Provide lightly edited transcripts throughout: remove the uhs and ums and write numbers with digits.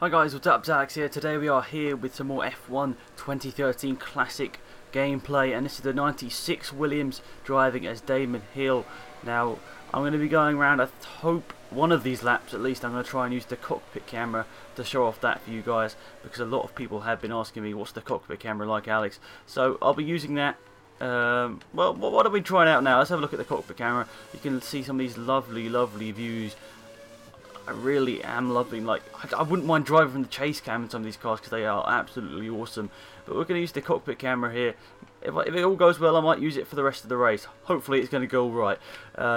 Hi guys, what's up? It's Alex here. Today we are here with some more F1 2013 Classic gameplay, and this is the 96 Williams driving as Damon Hill. Now, I'm going to be going around, I hope, one of these laps at least. I'm going to try and use the cockpit camera to show off that for you guys, because a lot of people have been asking me, what's the cockpit camera like, Alex? So, I'll be using that. Well, what are we trying out now? Let's have a look at the cockpit camera. You can see some of these lovely, lovely views. I really am loving, like, I wouldn't mind driving from the chase cam in some of these cars because they are absolutely awesome. But we're going to use the cockpit camera here. If it all goes well, I might use it for the rest of the race. Hopefully it's going to go all right.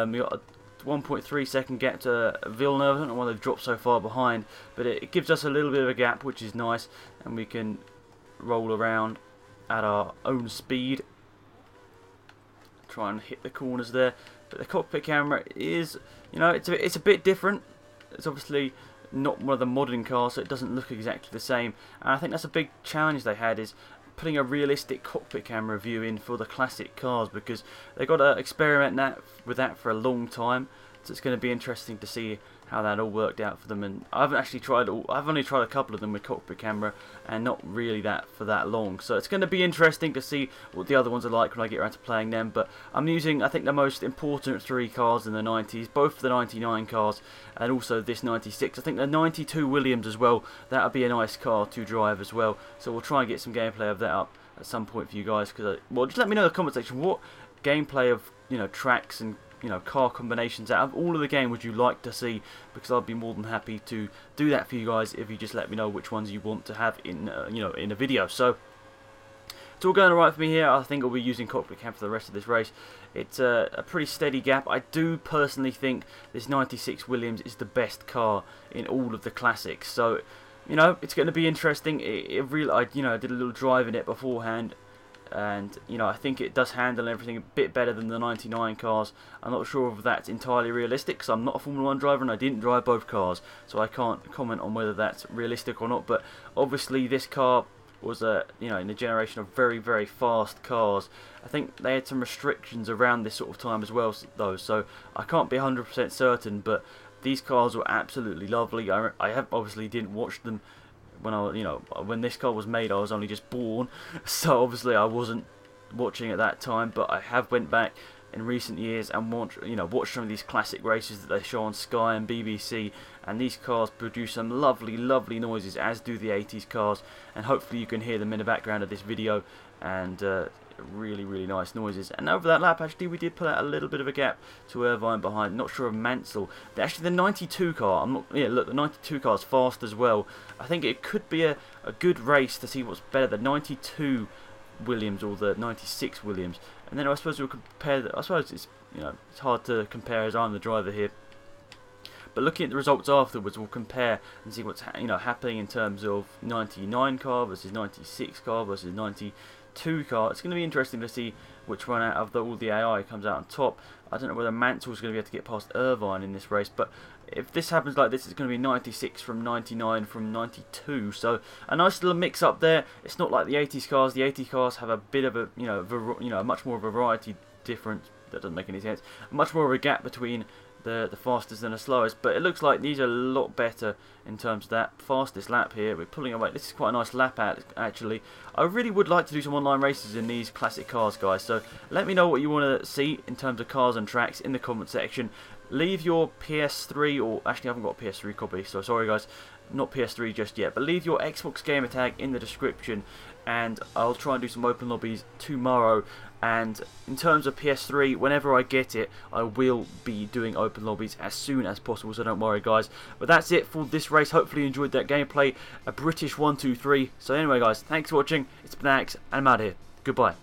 We got a 1.3 second gap to Villeneuve. I don't know why they've dropped so far behind, but it gives us a little bit of a gap, which is nice, and we can roll around at our own speed. Try and hit the corners there. But the cockpit camera is, you know, it's a bit different. It's obviously not one of the modern cars, so it doesn't look exactly the same. And I think that's a big challenge they had, is putting a realistic cockpit camera view in for the classic cars, because they've got to experiment with that for a long time. So it's going to be interesting to see how that all worked out for them. And I haven't actually tried I've only tried a couple of them with cockpit camera, and not really for that long. So it's going to be interesting to see what the other ones are like when I get around to playing them. But I'm using, I think, the most important three cars in the 90s, both the 99 cars and also this 96. I think the 92 Williams as well, that would be a nice car to drive as well. So we'll try and get some gameplay of that up at some point for you guys. Well, just let me know in the comment section what gameplay of, you know, tracks and, you know, car combinations out of all of the game would you like to see, because I'll be more than happy to do that for you guys if you just let me know which ones you want to have in you know, in a video. So it's all going alright for me here. I think I'll be using cockpit cam for the rest of this race. It's a pretty steady gap. I do personally think this 96 Williams is the best car in all of the classics. So, you know, it's going to be interesting. I did a little drive in it beforehand, and, you know, I think it does handle everything a bit better than the 99 cars. I'm not sure if that's entirely realistic, because I'm not a Formula 1 driver and I didn't drive both cars, so I can't comment on whether that's realistic or not. But obviously this car was you know, in a generation of very, very fast cars. I think they had some restrictions around this sort of time as well, though, so I can't be 100% certain. But these cars were absolutely lovely. I obviously didn't watch them when this car was made. I was only just born, so obviously I wasn't watching at that time. But I have went back in recent years and watched some of these classic races that they show on Sky and BBC, and these cars produce some lovely, lovely noises, as do the 80s cars, and hopefully you can hear them in the background of this video, and really, really nice noises. And over that lap, actually, we did put out a little bit of a gap to Irvine behind. Not sure of Mansell. Actually, the 92 car, look, the 92 car is fast as well. I think it could be a good race to see what's better, the 92 Williams or the 96 Williams. And then I suppose we'll compare. I suppose it's, you know, it's hard to compare as I'm the driver here. But looking at the results afterwards, we'll compare and see what's happening in terms of 99 car versus 96 car versus 92 car. It's going to be interesting to see which one out of all the AI comes out on top. I don't know whether Mansell's going to be able to get past Irvine in this race, but if this happens like this, it's going to be 96 from 99 from 92. So a nice little mix up there. It's not like the 80s cars. The 80s cars have a bit of a much more of a variety difference. That doesn't make any sense. Much more of a gap between the fastest and the slowest, but it looks like these are a lot better in terms of that fastest lap here. We're pulling away. This is quite a nice lap out, actually. I really would like to do some online races in these classic cars, guys, so let me know what you want to see in terms of cars and tracks in the comment section. Leave your PS3, or actually I haven't got a PS3 copy, so sorry guys, not PS3 just yet, but leave your Xbox gamer tag in the description, and I'll try and do some open lobbies tomorrow. And in terms of PS3, whenever I get it, I will be doing open lobbies as soon as possible, so don't worry guys. But that's it for this race. Hopefully you enjoyed that gameplay, a British 1-2-3. So anyway guys, thanks for watching. It's been Alex, and I'm out of here. Goodbye.